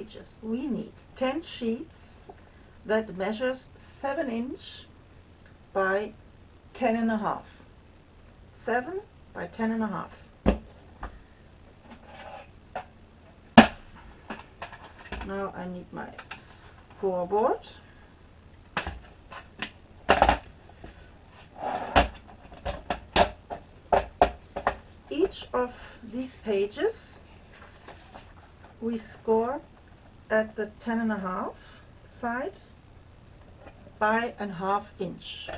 pages, we need 10 sheets that measures 7 inch by 10.5. 7 by 10.5. Now I need my scoreboard. Each of these pages we score at the 10.5 side by a half inch.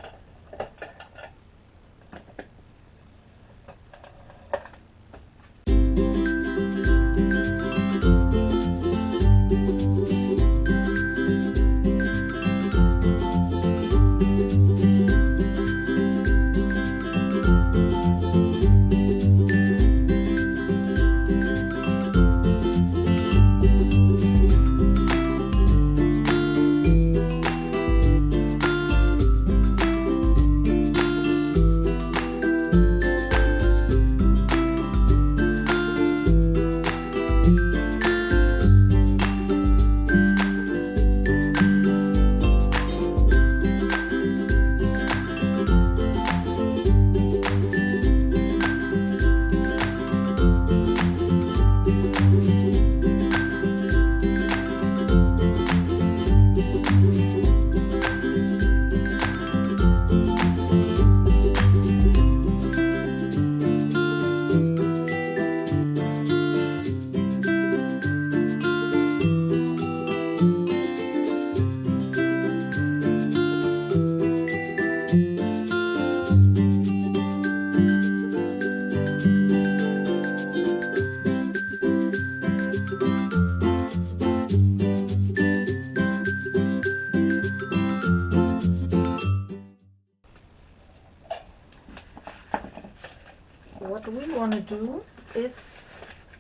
What we want to do is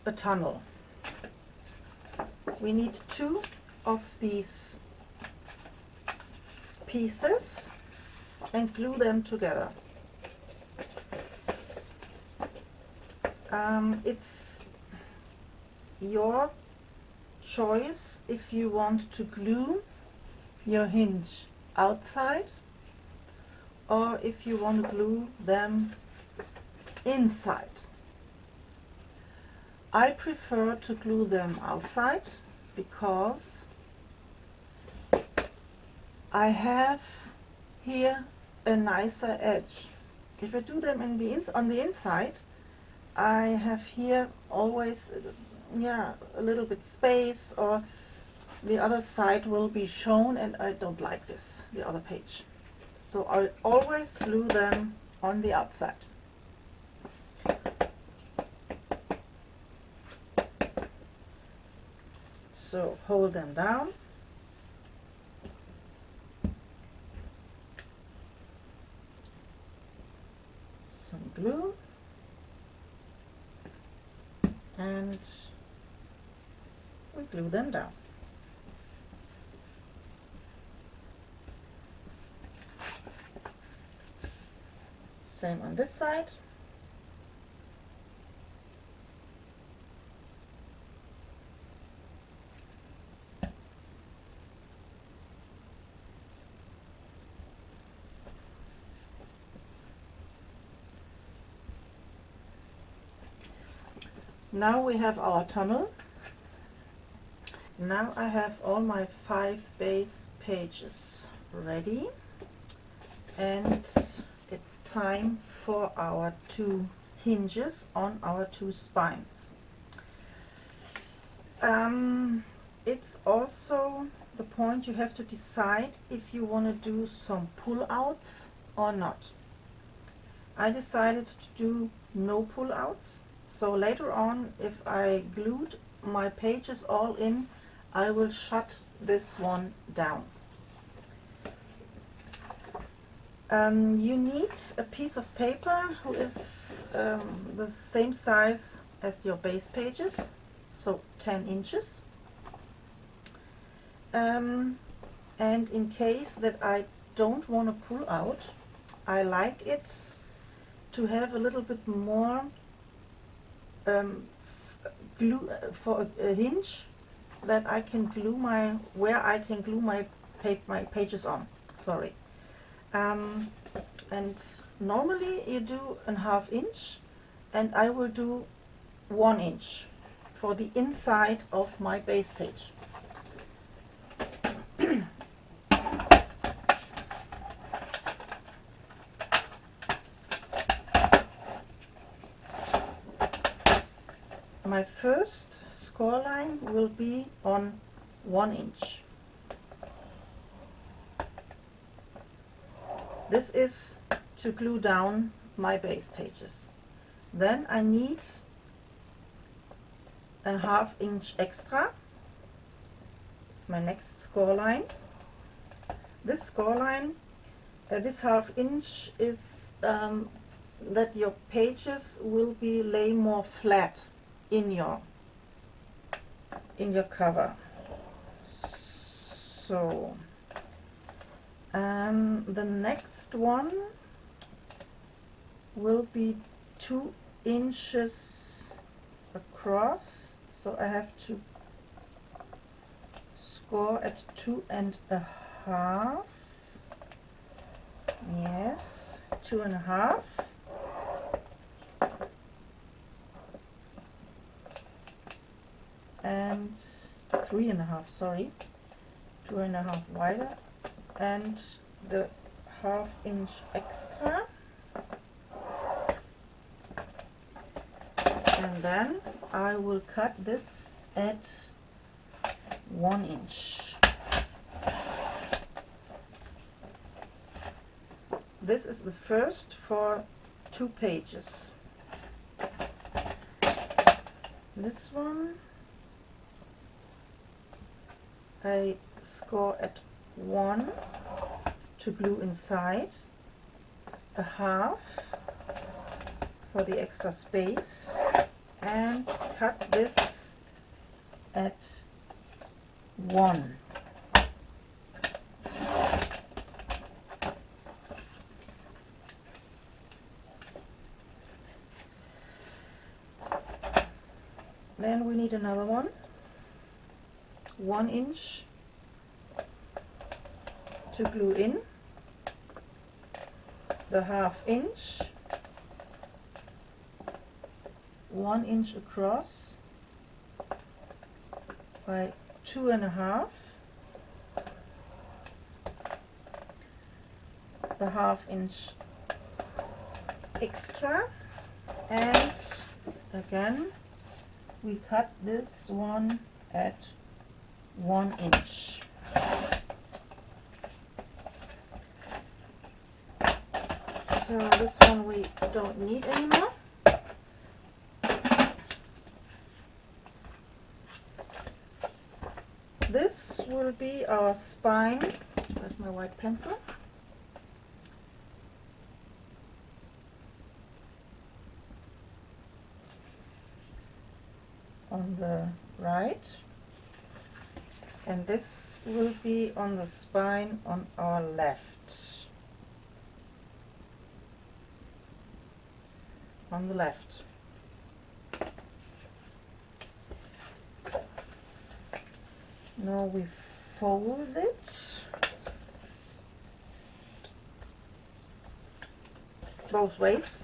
a tunnel. We need 2 of these pieces and glue them together. It's your choice if you want to glue your hinge outside or if you want to glue them inside. I prefer to glue them outside because I have here a nicer edge. If I do them on the inside, I have here always a little bit space, or the other side will be shown, and I don't like this, the other page. So I always glue them on the outside. So hold them down. Some glue. And we glue them down. Same on this side. Now we have our tunnel. Now I have all my 5 base pages ready, and it's time for our 2 hinges on our 2 spines. It's also the point you have to decide if you want to do some pull-outs or not. I decided to do no pull-outs. So later on, if I glued my pages all in, I will shut this one down. You need a piece of paper who is the same size as your base pages, so 10 inches. And in case that I don't want to pull out, I like it to have a little bit more glue for a hinge that I can glue where I can glue my pages on. Sorry. And normally you do a 1/2 inch, and I will do 1 inch for the inside of my base page. My first score line will be on 1 inch. This is to glue down my base pages. Then I need a 1/2 inch extra. It's my next score line. This score line, this 1/2 inch is that your pages will be lay more flat in your cover. So the next one will be 2 inches across, so I have to score at 2.5. Yes, 2.5. And 3.5, sorry, 2.5 wider, and the 1/2 inch extra, and then I will cut this at 1 inch. This is the first for 2 pages. This one I score at 1 to glue inside, a 1/2 for the extra space, and cut this at 1. Then we need another one, 1 inch to glue in, the 1/2 inch, 1 inch across by 2.5, the 1/2 inch extra, and again we cut this one at 1 inch. So this one we don't need anymore. This will be our spine. Where's my white pencil? On the right, and this will be on the spine on our left. On the left. Now we fold it both ways.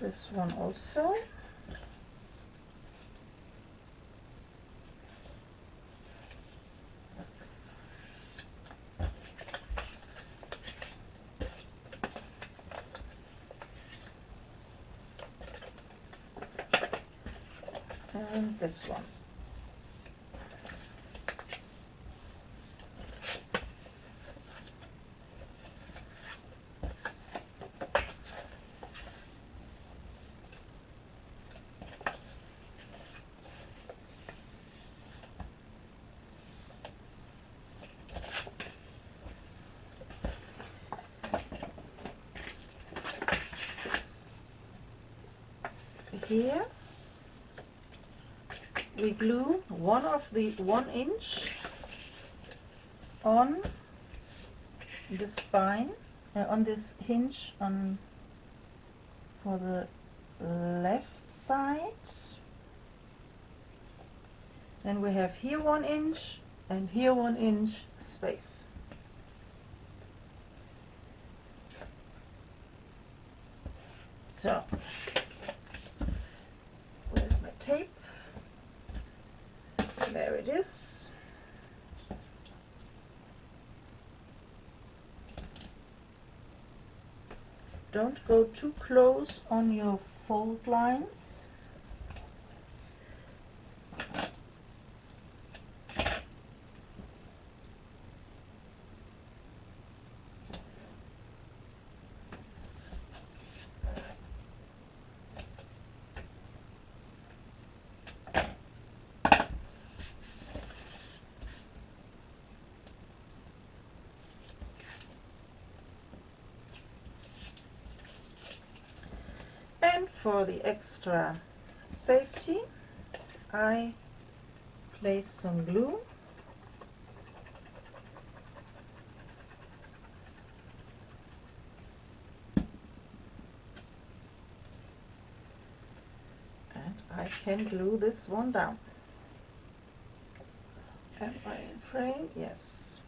This one also. And this one. here we glue one of the 1 inch on the spine, on this hinge on for the left side. Then we have here 1 inch and here 1 inch space. So, where's my tape? There it is. Don't go too close on your fold lines. And for the extra safety, I place some glue and I can glue this one down. Am I in frame? Yes.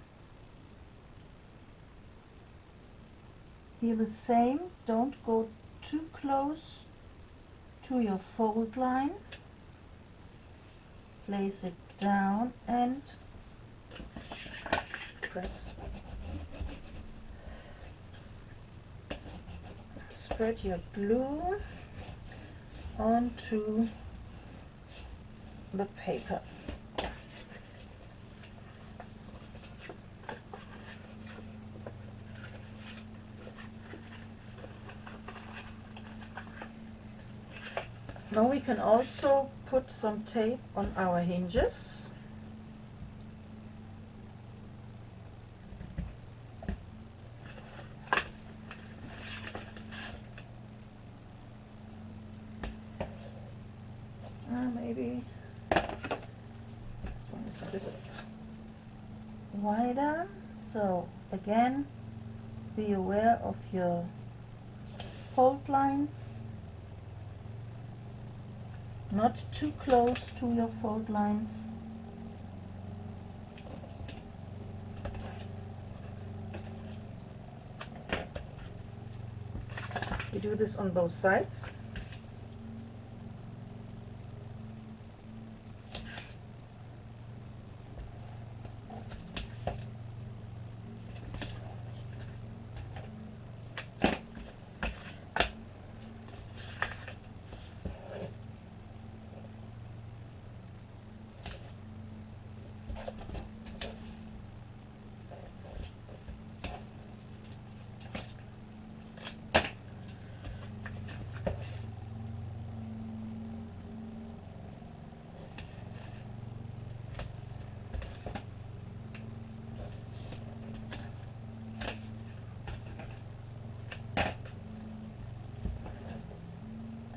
Here the same, don't go too close to your fold line. Place it down and press. Spread your glue onto the paper. Now we can also put some tape on our hinges. Maybe this one is a bit wider. So again, be aware of your fold lines. Not too close to your fold lines. We do this on both sides.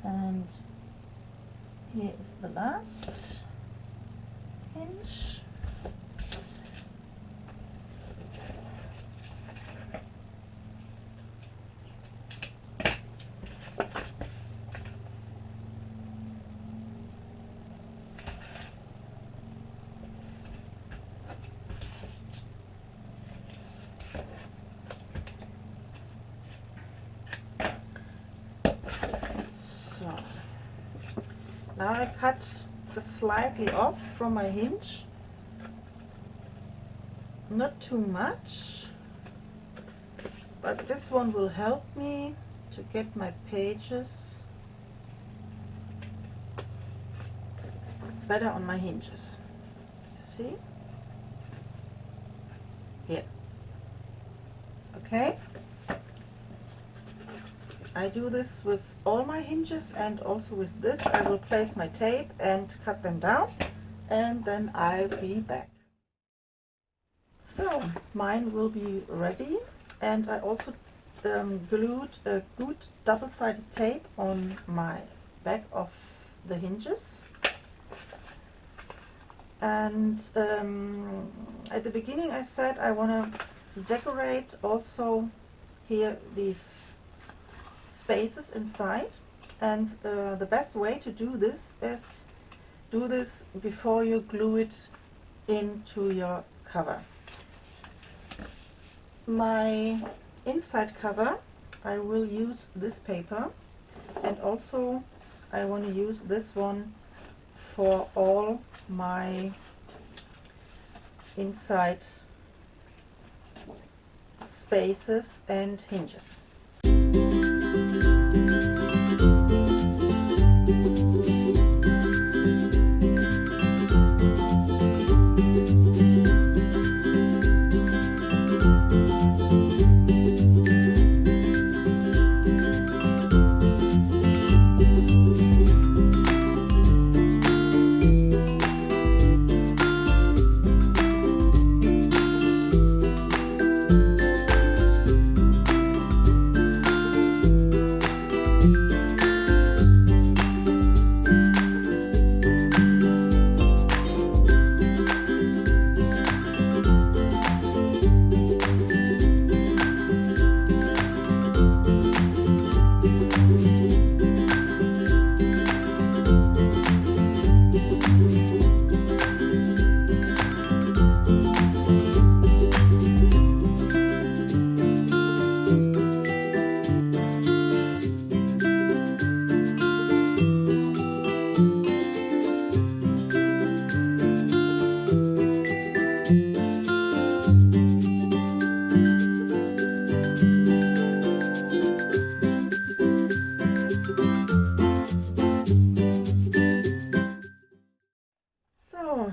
And here is the last hinge. Now I cut slightly off from my hinge, not too much, but this one will help me to get my pages better on my hinges. See? Here. Okay? I do this with all my hinges, and also with this I will place my tape and cut them down, and then I'll be back. So mine will be ready, and I also glued a good double-sided tape on my back of the hinges. And at the beginning I said I want to decorate also here these spaces inside, and the best way to do this is do this before you glue it into your cover. My inside cover, I will use this paper, and also I want to use this one for all my inside spaces and hinges.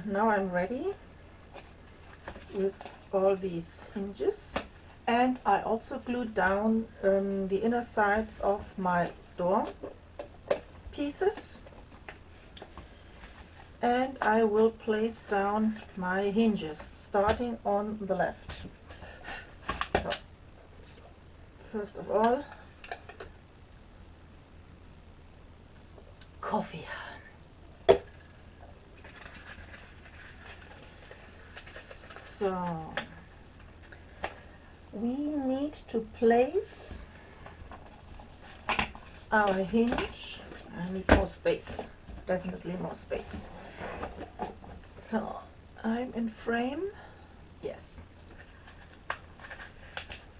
Now I'm ready with all these hinges, and I also glued down the inner sides of my door pieces, and I will place down my hinges starting on the left. So, first of all, coffee. So we need to place our hinge. I need more space, definitely more space. So I'm in frame, yes.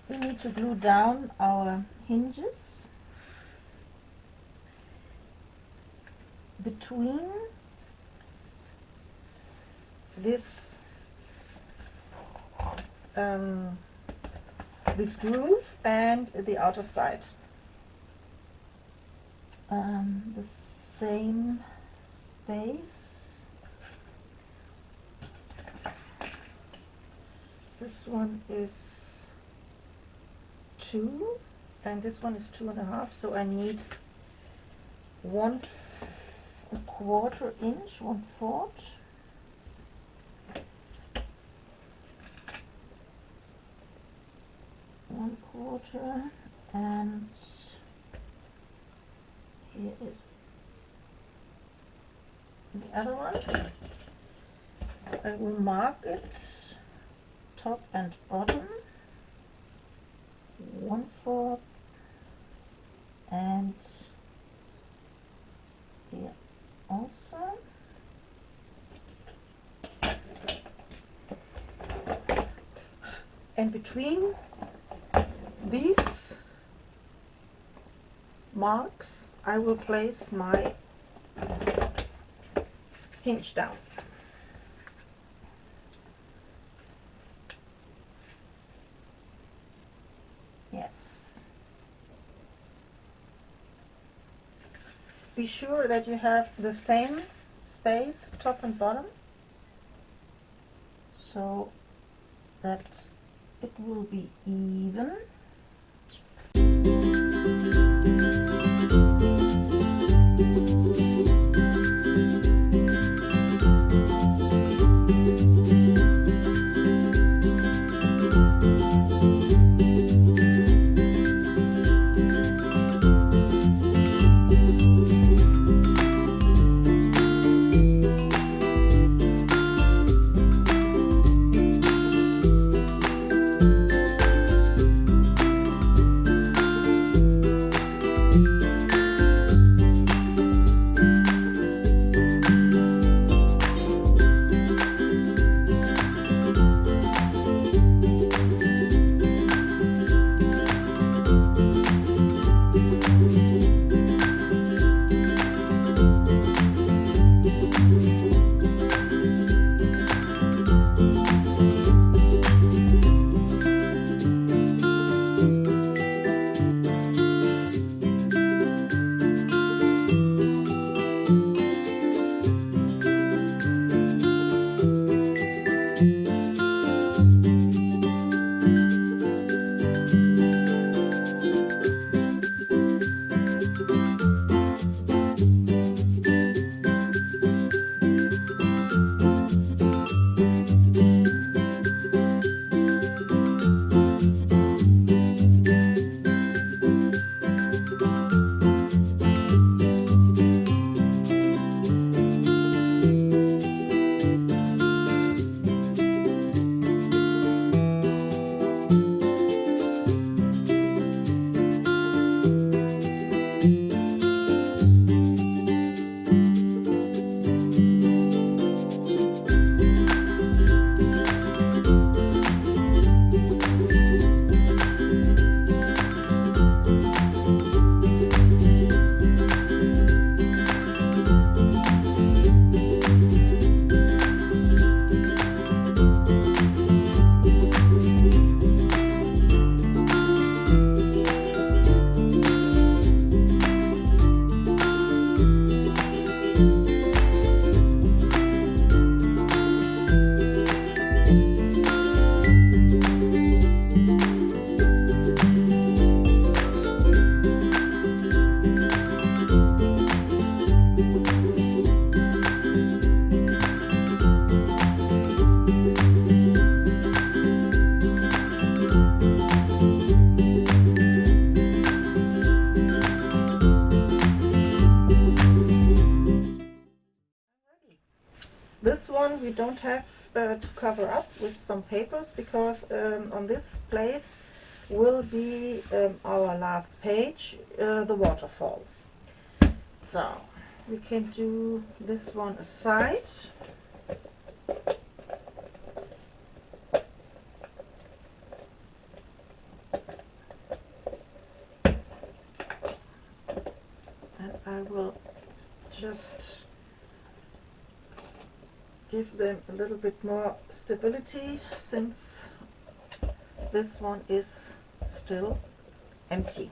We need to glue down our hinges between this groove and the outer side. The same space. This one is 2 and this one is 2.5, so I need 1/4 inch, 1/4. And here is the other one. I will mark it top and bottom, 1/4, and here also. And between these marks I will place my hinge down. Yes. Be sure that you have the same space top and bottom, so that it will be even. one we don't have to cover up with some papers, because on this place will be our last page, the waterfall. So we can do this one aside. And I will just give them a little bit more stability, since this one is still empty.